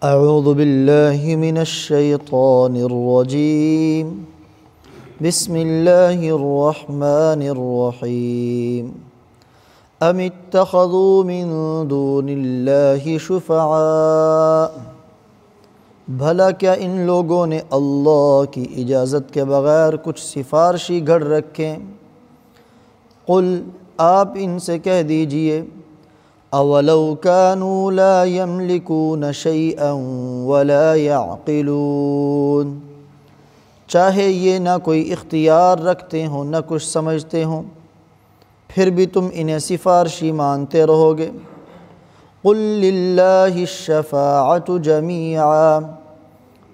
اعوذ باللہ من الشیطان الرجیم بسم اللہ الرحمن الرحیم ام اتخذوا من دون اللہ شفعاء، بھلا کیا ان لوگوں نے اللہ کی اجازت کے بغیر کچھ سفارشی گھڑ رکھیں؟ قل، آپ ان سے کہہ دیجئے، اولو كانوا لا يملكون شيئا ولا يعقلون، چاہے یہ نہ کوئی اختیار رکھتے ہوں نہ کچھ سمجھتے ہوں، پھر بھی تم انہیں سفارشی مانتے رہو گے۔ قل للہ الشفاعۃ جمیعا،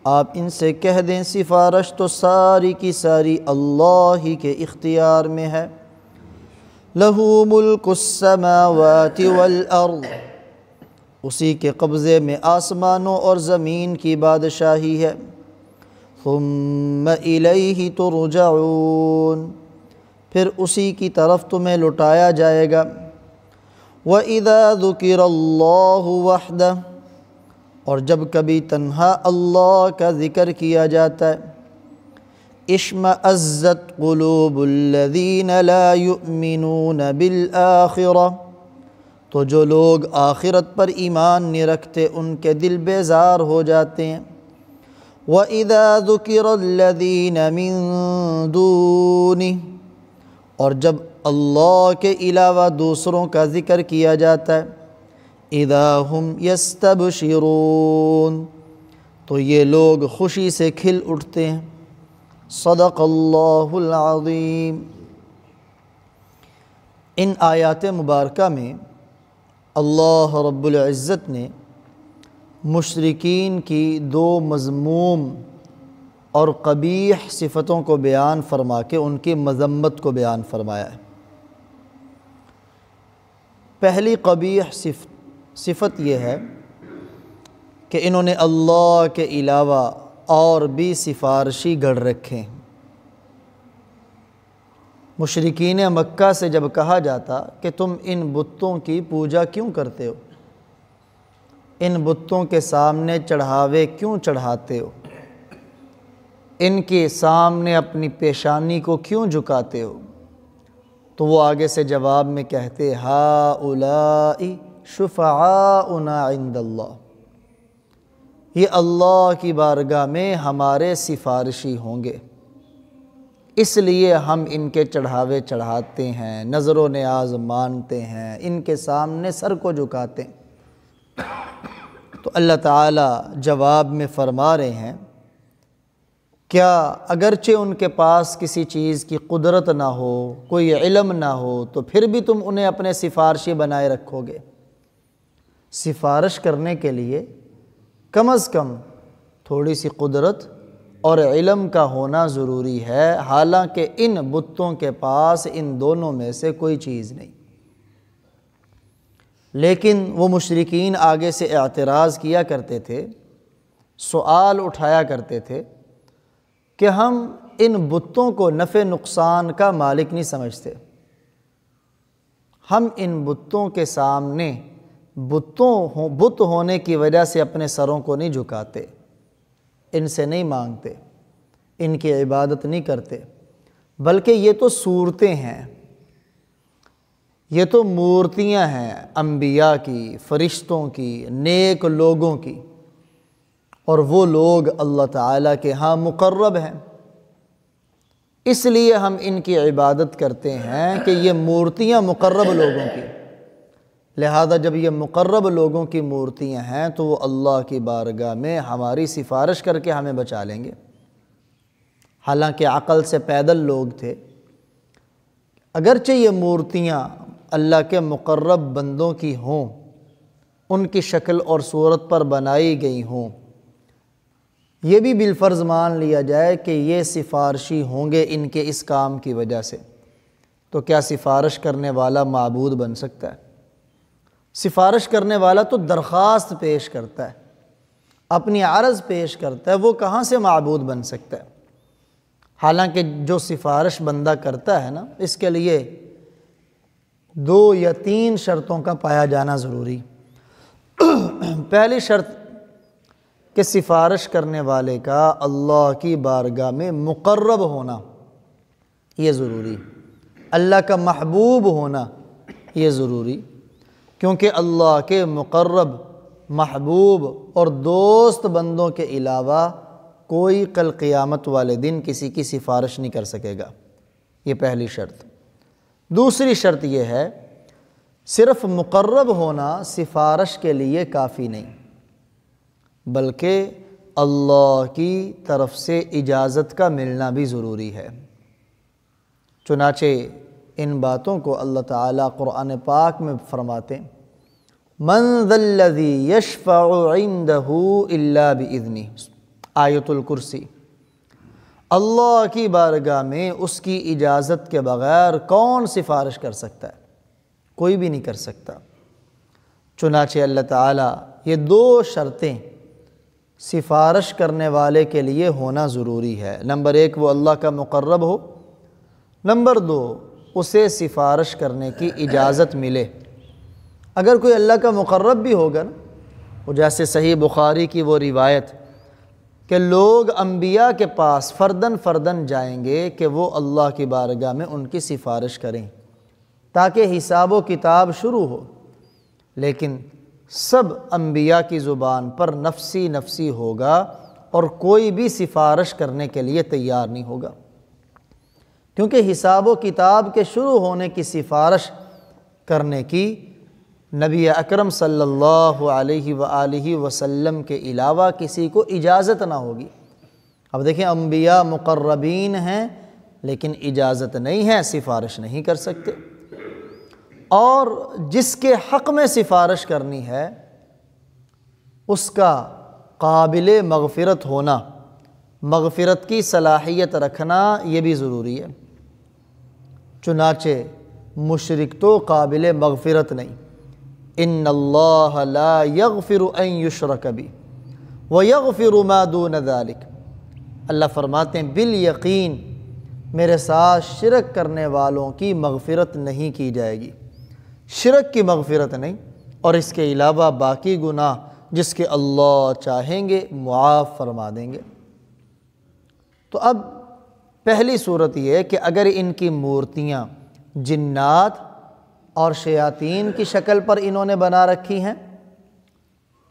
آپ ان سے کہہ دیں سفارش تو ساری کی ساری اللہ ہی کے اختیار میں ہے۔ لہ ملک السماوات والارض، اسی کے قبضے میں آسمانوں اور زمین کی بادشاہی ہے۔ ثم الیہ ترجعون، پھر اسی کی طرف تمہیں لٹایا جائے گا۔ وَإِذَا ذُكِرَ اللَّهُ وَحْدَهُ، اور جب کبھی تنہا اللہ کا ذکر کیا جاتا ہے، اشمئزت قلوب الذین لا یؤمنون بالآخرہ، تو جو لوگ آخرت پر ایمان نہیں رکھتے ان کے دل بیزار ہو جاتے ہیں۔ وَإِذَا ذُكِرَ الَّذِينَ مِن دُونِهِ، اور جب اللہ کے علاوہ دوسروں کا ذکر کیا جاتا ہے، اذا ہم یستبشرون، تو یہ لوگ خوشی سے کھل اٹھتے ہیں۔ صدق اللہ العظیم۔ ان آیات مبارکہ میں اللہ رب العزت نے مشرکین کی دو مذموم اور قبیح صفتوں کو بیان فرما کے ان کی مذمت کو بیان فرمایا ہے۔ پہلی قبیح صفت یہ ہے کہ انہوں نے اللہ کے علاوہ اور بھی سفارشی گھڑ رکھے۔ مشرکین مکہ سے جب کہا جاتا کہ تم ان بتوں کی پوجا کیوں کرتے ہو، ان بتوں کے سامنے چڑھاوے کیوں چڑھاتے ہو، ان کے سامنے اپنی پیشانی کو کیوں جھکاتے ہو، تو وہ آگے سے جواب میں کہتے ہؤلاء شفعاؤنا عند اللہ، یہ اللہ کی بارگاہ میں ہمارے سفارشی ہوں گے، اس لیے ہم ان کے چڑھاوے چڑھاتے ہیں، نظر و نیاز مانتے ہیں، ان کے سامنے سر کو جھکاتے ہیں۔ تو اللہ تعالیٰ جواب میں فرما رہے ہیں، کیا اگرچہ ان کے پاس کسی چیز کی قدرت نہ ہو، کوئی علم نہ ہو، تو پھر بھی تم انہیں اپنے سفارشی بنائے رکھو گے؟ سفارش کرنے کے لیے کم از کم تھوڑی سی قدرت اور علم کا ہونا ضروری ہے، حالانکہ ان بتوں کے پاس ان دونوں میں سے کوئی چیز نہیں۔ لیکن وہ مشرکین آگے سے اعتراض کیا کرتے تھے، سوال اٹھایا کرتے تھے کہ ہم ان بتوں کو نفع نقصان کا مالک نہیں سمجھتے، ہم ان بتوں کے سامنے بت ہونے کی وجہ سے اپنے سروں کو نہیں جھکاتے، ان سے نہیں مانگتے، ان کی عبادت نہیں کرتے، بلکہ یہ تو صورتیں ہیں، یہ تو مورتیاں ہیں انبیاء کی، فرشتوں کی، نیک لوگوں کی، اور وہ لوگ اللہ تعالیٰ کے ہاں مقرب ہیں، اس لیے ہم ان کی عبادت کرتے ہیں کہ یہ مورتیاں مقرب لوگوں کی، لہذا جب یہ مقرب لوگوں کی مورتیاں ہیں تو وہ اللہ کی بارگاہ میں ہماری سفارش کر کے ہمیں بچا لیں گے۔ حالانکہ عقل سے پیدل لوگ تھے، اگرچہ یہ مورتیاں اللہ کے مقرب بندوں کی ہوں، ان کی شکل اور صورت پر بنائی گئی ہوں، یہ بھی بالفرض مان لیا جائے کہ یہ سفارشی ہوں گے ان کے اس کام کی وجہ سے، تو کیا سفارش کرنے والا معبود بن سکتا ہے؟ سفارش کرنے والا تو درخواست پیش کرتا ہے، اپنی عرض پیش کرتا ہے، وہ کہاں سے معبود بن سکتا ہے؟ حالانکہ جو سفارش بندہ کرتا ہے نا، اس کے لیے 2 یا 3 شرطوں کا پایا جانا ضروری۔ پہلی شرط کہ سفارش کرنے والے کا اللہ کی بارگاہ میں مقرب ہونا یہ ضروری، اللہ کا محبوب ہونا یہ ضروری، کیونکہ اللہ کے مقرب، محبوب اور دوست بندوں کے علاوہ کوئی کل قیامت والے دن کسی کی سفارش نہیں کر سکے گا۔ یہ پہلی شرط۔ دوسری شرط یہ ہے صرف مقرب ہونا سفارش کے لیے کافی نہیں، بلکہ اللہ کی طرف سے اجازت کا ملنا بھی ضروری ہے۔ چنانچہ ان باتوں کو اللہ تعالیٰ قرآن پاک میں فرماتے ہیں، من ذا الذی یشفع عندہ الا باذنہ، آیت الکرسی۔ اللہ کی بارگاہ میں اس کی اجازت کے بغیر کون سفارش کر سکتا ہے؟ کوئی بھی نہیں کر سکتا۔ چنانچہ اللہ تعالیٰ یہ دو شرطیں سفارش کرنے والے کے لیے ہونا ضروری ہے۔ نمبر ایک، وہ اللہ کا مقرب ہو۔ نمبر دو، اسے سفارش کرنے کی اجازت ملے۔ اگر کوئی اللہ کا مقرب بھی ہوگا نا، وہ جیسے صحیح بخاری کی وہ روایت کہ لوگ انبیاء کے پاس فردن فردن جائیں گے کہ وہ اللہ کی بارگاہ میں ان کی سفارش کریں تاکہ حساب و کتاب شروع ہو، لیکن سب انبیاء کی زبان پر نفسی نفسی ہوگا اور کوئی بھی سفارش کرنے کے لیے تیار نہیں ہوگا، کیونکہ حساب و کتاب کے شروع ہونے کی سفارش کرنے کی نبی اکرم صلی اللہ علیہ وآلہ وسلم کے علاوہ کسی کو اجازت نہ ہوگی۔ اب دیکھیں، انبیاء مقربین ہیں لیکن اجازت نہیں ہے، سفارش نہیں کر سکتے۔ اور جس کے حق میں سفارش کرنی ہے اس کا قابل مغفرت ہونا، مغفرت کی صلاحیت رکھنا یہ بھی ضروری ہے۔ چنانچہ مشرک تو قابل مغفرت نہیں، ان اللہ لا یغفر ان یشرک بہ ویغفر ما دون ذلک، اللہ فرماتے ہیں بالیقین میرے ساتھ شرک کرنے والوں کی مغفرت نہیں کی جائے گی، شرک کی مغفرت نہیں، اور اس کے علاوہ باقی گناہ جس کے اللہ چاہیں گے معاف فرما دیں گے۔ تو اب پہلی صورت یہ ہے کہ اگر ان کی مورتیاں جنات اور شیاطین کی شکل پر انہوں نے بنا رکھی ہیں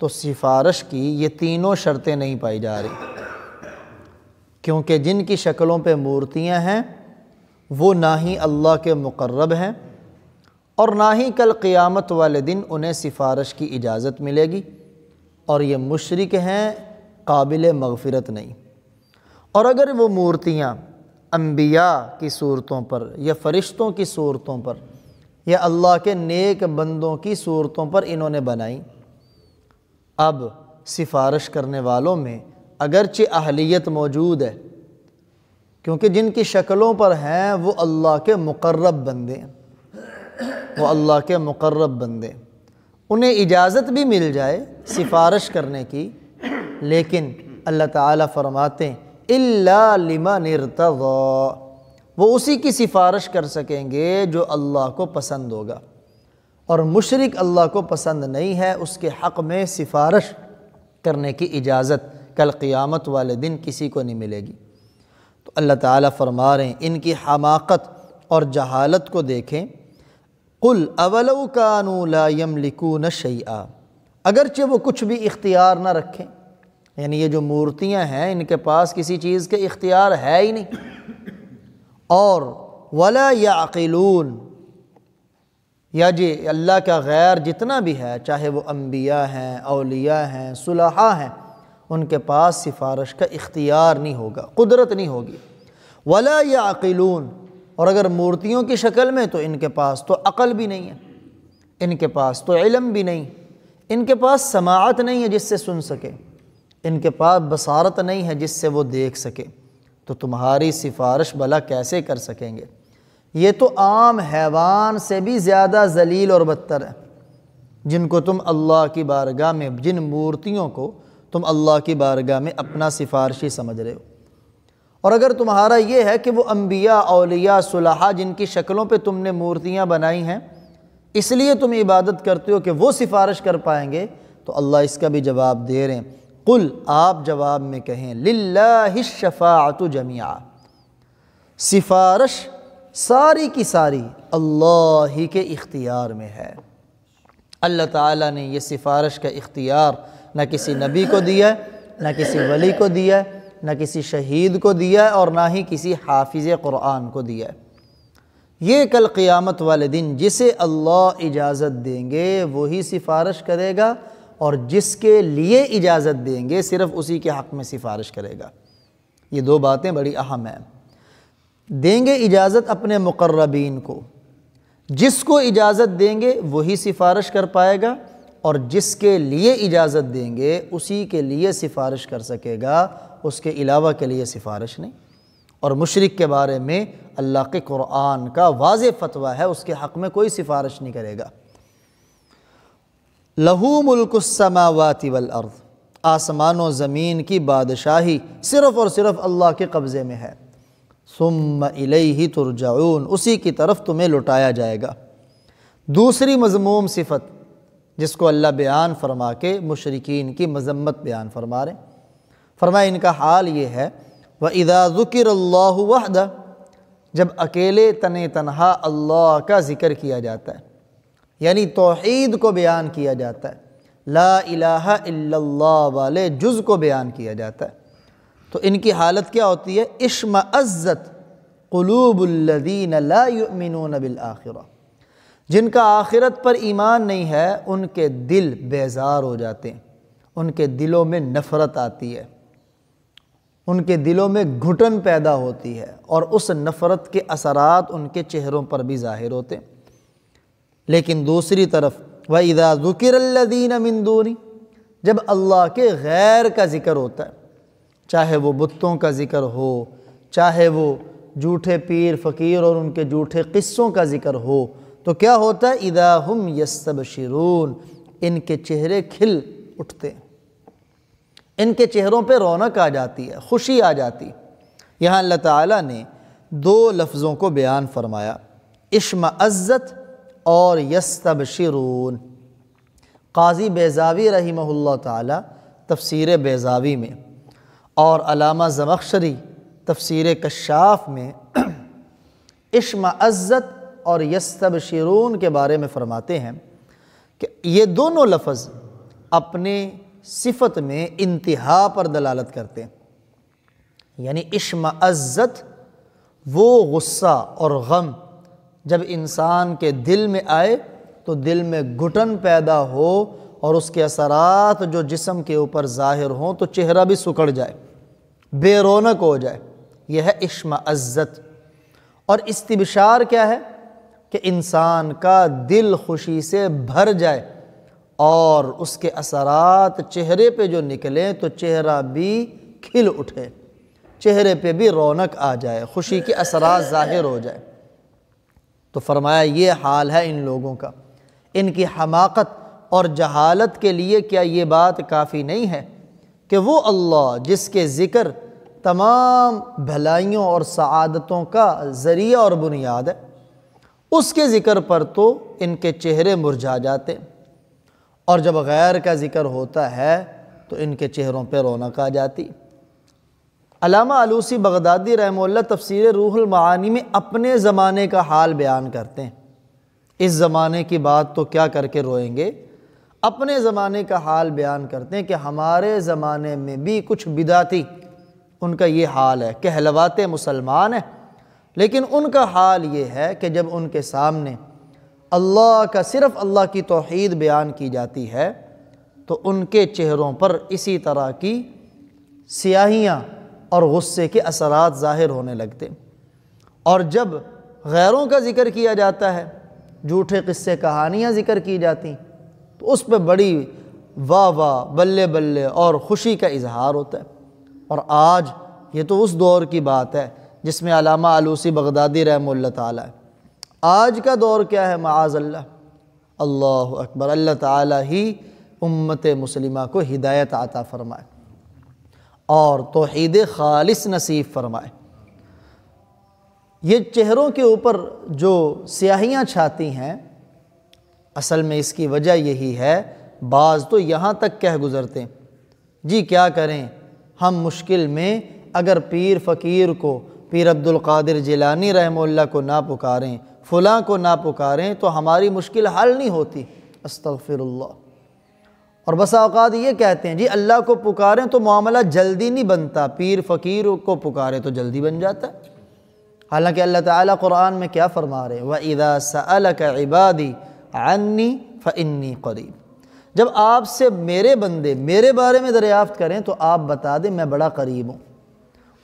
تو سفارش کی یہ تینوں شرطیں نہیں پائی جا رہی، کیونکہ جن کی شکلوں پہ مورتیاں ہیں وہ نہ ہی اللہ کے مقرب ہیں اور نہ ہی کل قیامت والے دن انہیں سفارش کی اجازت ملے گی، اور یہ مشرک ہیں، قابل مغفرت نہیں۔ اور اگر وہ مورتیاں انبیاء کی صورتوں پر یا فرشتوں کی صورتوں پر یا اللہ کے نیک بندوں کی صورتوں پر انہوں نے بنائیں، اب سفارش کرنے والوں میں اگرچہ اہلیت موجود ہے، کیونکہ جن کی شکلوں پر ہیں وہ اللہ کے مقرب بندے ہیں، وہ اللہ کے مقرب بندے، انہیں اجازت بھی مل جائے سفارش کرنے کی، لیکن اللہ تعالیٰ فرماتے ہیں اِلَّا لِمَنِ ارْتَضَىٰ، وہ اسی کی سفارش کر سکیں گے جو اللہ کو پسند ہوگا، اور مشرک اللہ کو پسند نہیں ہے، اس کے حق میں سفارش کرنے کی اجازت کل قیامت والے دن کسی کو نہیں ملے گی۔ تو اللہ تعالیٰ فرما رہے ہیں ان کی حماقت اور جہالت کو دیکھیں، قُلْ أَوَلَوْ كَانُوا لَا يَمْلِكُونَ شَيْئًا، اگرچہ وہ کچھ بھی اختیار نہ رکھیں، یعنی یہ جو مورتیاں ہیں ان کے پاس کسی چیز کے اختیار ہے ہی نہیں، اور وَلَا يَعْقِلُونَ، یا جی اللہ کا غیر جتنا بھی ہے، چاہے وہ انبیاء ہیں، اولیاء ہیں، صلحاء ہیں، ان کے پاس سفارش کا اختیار نہیں ہوگا، قدرت نہیں ہوگی۔ وَلَا يَعْقِلُونَ، اور اگر مورتیوں کی شکل میں تو ان کے پاس تو عقل بھی نہیں ہے، ان کے پاس تو علم بھی نہیں، ان کے پاس سماعت نہیں ہے جس سے سن سکے، ان کے پاس بصارت نہیں ہے جس سے وہ دیکھ سکے، تو تمہاری سفارش بھلا کیسے کر سکیں گے؟ یہ تو عام حیوان سے بھی زیادہ ذلیل اور بدتر ہے، جن کو تم اللہ کی بارگاہ میں، جن مورتیوں کو تم اللہ کی بارگاہ میں اپنا سفارشی سمجھ رہے ہو۔ اور اگر تمہارا یہ ہے کہ وہ انبیاء، اولیاء، صلحاء جن کی شکلوں پہ تم نے مورتیاں بنائی ہیں اس لیے تم عبادت کرتے ہو کہ وہ سفارش کر پائیں گے، تو اللہ اس کا بھی جواب دے رہے ہیں، قل آپ جواب میں کہیں للہ الشفاعۃ جمیعا، سفارش ساری کی ساری اللہ ہی کے اختیار میں ہے۔ اللہ تعالیٰ نے یہ سفارش کا اختیار نہ کسی نبی کو دیا ہے، نہ کسی ولی کو دیا ہے، نہ کسی شہید کو دیا ہے، اور نہ ہی کسی حافظ قرآن کو دیا ہے۔ یہ کل قیامت والے دن جسے اللہ اجازت دیں گے وہی سفارش کرے گا، اور جس کے لیے اجازت دیں گے صرف اسی کے حق میں سفارش کرے گا۔ یہ دو باتیں بڑی اہم ہیں۔ دیں گے اجازت اپنے مقربین کو، جس کو اجازت دیں گے وہی سفارش کر پائے گا، اور جس کے لیے اجازت دیں گے اسی کے لیے سفارش کر سکے گا، اس کے علاوہ کے لیے سفارش نہیں۔ اور مشرک کے بارے میں اللہ کے قرآن کا واضح فتویٰ ہے، اس کے حق میں کوئی سفارش نہیں کرے گا۔ لَهُ مُلْكُ السَّمَاوَاتِ وَالْأَرْضِ، آسمان و زمین کی بادشاہی صرف اور صرف اللہ کے قبضے میں ہے۔ ثُمَّ إِلَيْهِ تُرْجَعُونَ، اسی کی طرف تمہیں لوٹایا جائے گا۔ دوسری مذموم صفت جس کو اللہ بیان فرما کے مشرکین کی مذمت بیان فرما رہے ہیں، فرمایا ان کا حال یہ ہے وَإِذَا ذُكِرَ اللَّهُ وَحْدَهُ، جب اکیلے تنہا اللہ کا ذکر کیا جاتا ہے، یعنی توحید کو بیان کیا جاتا ہے، لا الہ الا اللہ والے جز کو بیان کیا جاتا ہے، تو ان کی حالت کیا ہوتی ہے؟ اشمئزت قلوب الذین لا یؤمنون بالآخرہ، جن کا آخرت پر ایمان نہیں ہے ان کے دل بیزار ہو جاتے ہیں، ان کے دلوں میں نفرت آتی ہے، ان کے دلوں میں گھٹن پیدا ہوتی ہے، اور اس نفرت کے اثرات ان کے چہروں پر بھی ظاہر ہوتے ہیں۔ لیکن دوسری طرف وَإِذَا ذُكِرَ الَّذِينَ مِن دُونِ، جب اللہ کے غیر کا ذکر ہوتا ہے، چاہے وہ بتوں کا ذکر ہو، چاہے وہ جھوٹے پیر فقیر اور ان کے جھوٹے قصوں کا ذکر ہو، تو کیا ہوتا ہے؟ اِذَا هُمْ يَسْتَبْشِرُونَ، ان کے چہرے کھل اٹھتے ہیں، ان کے چہروں پہ رونق آ جاتی ہے، خوشی آ جاتی۔ یہاں اللہ تعالیٰ نے دو لفظوں کو بیان فرمایا، اشمئزت اور یستبشرون۔ قاضی بیضاوی رحمہ اللہ تعالی تفسیر بیضاوی میں اور علامہ زمخشری تفسیر کشاف میں اشمئزت اور یستبشرون کے بارے میں فرماتے ہیں کہ یہ دونوں لفظ اپنے صفت میں انتہا پر دلالت کرتے ہیں، یعنی اشمئزت وہ غصہ اور غم جب انسان کے دل میں آئے تو دل میں گھٹن پیدا ہو اور اس کے اثرات جو جسم کے اوپر ظاہر ہوں تو چہرہ بھی سکڑ جائے، بے رونق ہو جائے، یہ ہے اشمئزت۔ اور استبشار کیا ہے؟ کہ انسان کا دل خوشی سے بھر جائے اور اس کے اثرات چہرے پہ جو نکلیں تو چہرہ بھی کھل اٹھے، چہرے پہ بھی رونق آ جائے، خوشی کے اثرات ظاہر ہو جائے۔ تو فرمایا یہ حال ہے ان لوگوں کا، ان کی حماقت اور جہالت کے لیے کیا یہ بات کافی نہیں ہے کہ وہ اللہ جس کے ذکر تمام بھلائیوں اور سعادتوں کا ذریعہ اور بنیاد ہے، اس کے ذکر پر تو ان کے چہرے مرجھا جاتے، اور جب غیر کا ذکر ہوتا ہے تو ان کے چہروں پہ رونق آ جاتی۔ علامہ علوسی بغدادی رحمہ اللہ تفسیر روح المعانی میں اپنے زمانے کا حال بیان کرتے ہیں، اس زمانے کی بات تو کیا کر کے روئیں گے، اپنے زمانے کا حال بیان کرتے ہیں کہ ہمارے زمانے میں بھی کچھ بدعتی ان کا یہ حال ہے، کہلواتے مسلمان ہیں، لیکن ان کا حال یہ ہے کہ جب ان کے سامنے اللہ کا صرف اللہ کی توحید بیان کی جاتی ہے تو ان کے چہروں پر اسی طرح کی سیاہیاں اور غصے کے اثرات ظاہر ہونے لگتے، اور جب غیروں کا ذکر کیا جاتا ہے، جھوٹے قصے کہانیاں ذکر کی جاتی تو اس پہ بڑی واہ واہ بلے بلے اور خوشی کا اظہار ہوتا ہے۔ اور آج یہ تو اس دور کی بات ہے جس میں علامہ علوسی بغدادی رحمہ اللہ تعالیٰ ہے، آج کا دور کیا ہے؟ معاذ اللہ، اللہ اکبر، اللہ تعالیٰ ہی امت مسلمہ کو ہدایت عطا فرمائے اور توحید خالص نصیب فرمائے۔ یہ چہروں کے اوپر جو سیاہیاں چھاتی ہیں، اصل میں اس کی وجہ یہی ہے، بعض تو یہاں تک کہہ گزرتے ہیں جی کیا کریں ہم مشکل میں اگر پیر فقیر کو، پیر عبد القادر جیلانی رحمہ اللہ کو نہ پکاریں، فلاں کو نہ پکاریں تو ہماری مشکل حل نہیں ہوتی۔ استغفر اللہ۔ اور بسا اوقات یہ کہتے ہیں جی اللہ کو پکاریں تو معاملہ جلدی نہیں بنتا، پیر فقیر کو پکاریں تو جلدی بن جاتا ہے۔ حالانکہ اللہ تعالیٰ قرآن میں کیا فرما رہے ہیں؟ وَإِذَا سَأَلَكَ عِبَادِي عَنِّي فَإِنِّي قَرِيبٌ۔ جب آپ سے میرے بندے میرے بارے میں دریافت کریں تو آپ بتا دیں میں بڑا قریب ہوں۔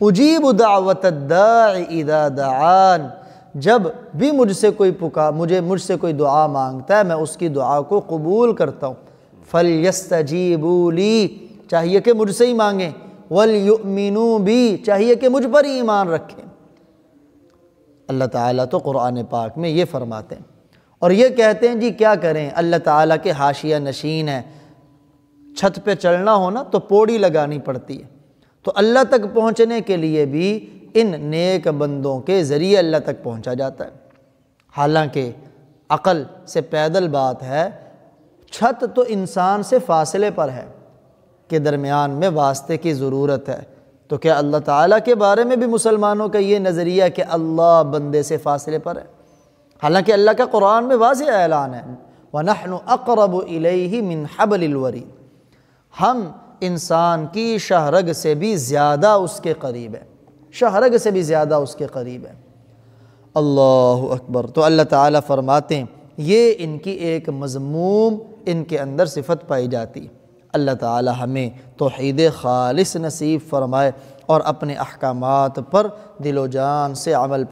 اجیب دعوت الداع اذا دعان، جب بھی مجھ سے کوئی دعا مانگتا ہے میں اس کی دعا کو قبول کرتا ہوں۔ فَلْيَسْتَجِيبُوا لِي، چاہیے کہ مجھ سے ہی مانگیں، وَلْيُؤْمِنُوا بِي، چاہیے کہ مجھ پر ہی ایمان رکھیں۔ اللہ تعالیٰ تو قرآن پاک میں یہ فرماتے ہیں، اور یہ کہتے ہیں جی کیا کریں اللہ تعالیٰ کے حاشیہ نشین ہیں، چھت پہ چڑھنا ہونا تو پوڑی لگانی پڑتی ہے، تو اللہ تک پہنچنے کے لیے بھی ان نیک بندوں کے ذریعے اللہ تک پہنچا جاتا ہے۔ حالانکہ عقل سے پیدل بات ہے، چھت تو انسان سے فاصلے پر ہے کہ درمیان میں واسطے کی ضرورت ہے، تو کیا اللہ تعالیٰ کے بارے میں بھی مسلمانوں کا یہ نظریہ کہ اللہ بندے سے فاصلے پر ہے؟ حالانکہ اللہ کا قرآن میں واضح اعلان ہے وَنَحْنُ أَقْرَبُ إِلَيْهِ مِنْ حَبْلِ الْوَرِيدِ، ہم انسان کی شہرگ سے بھی زیادہ اس کے قریب ہے، شہرگ سے بھی زیادہ اس کے قریب ہے۔ اللہ اکبر۔ تو اللہ تعالیٰ فرماتے ہیں یہ ان کی ایک مذموم ان کے اندر صفت پائی جاتی۔ اللہ تعالیٰ ہمیں توحید خالص نصیب فرمائے اور اپنے احکامات پر دل و جان سے عمل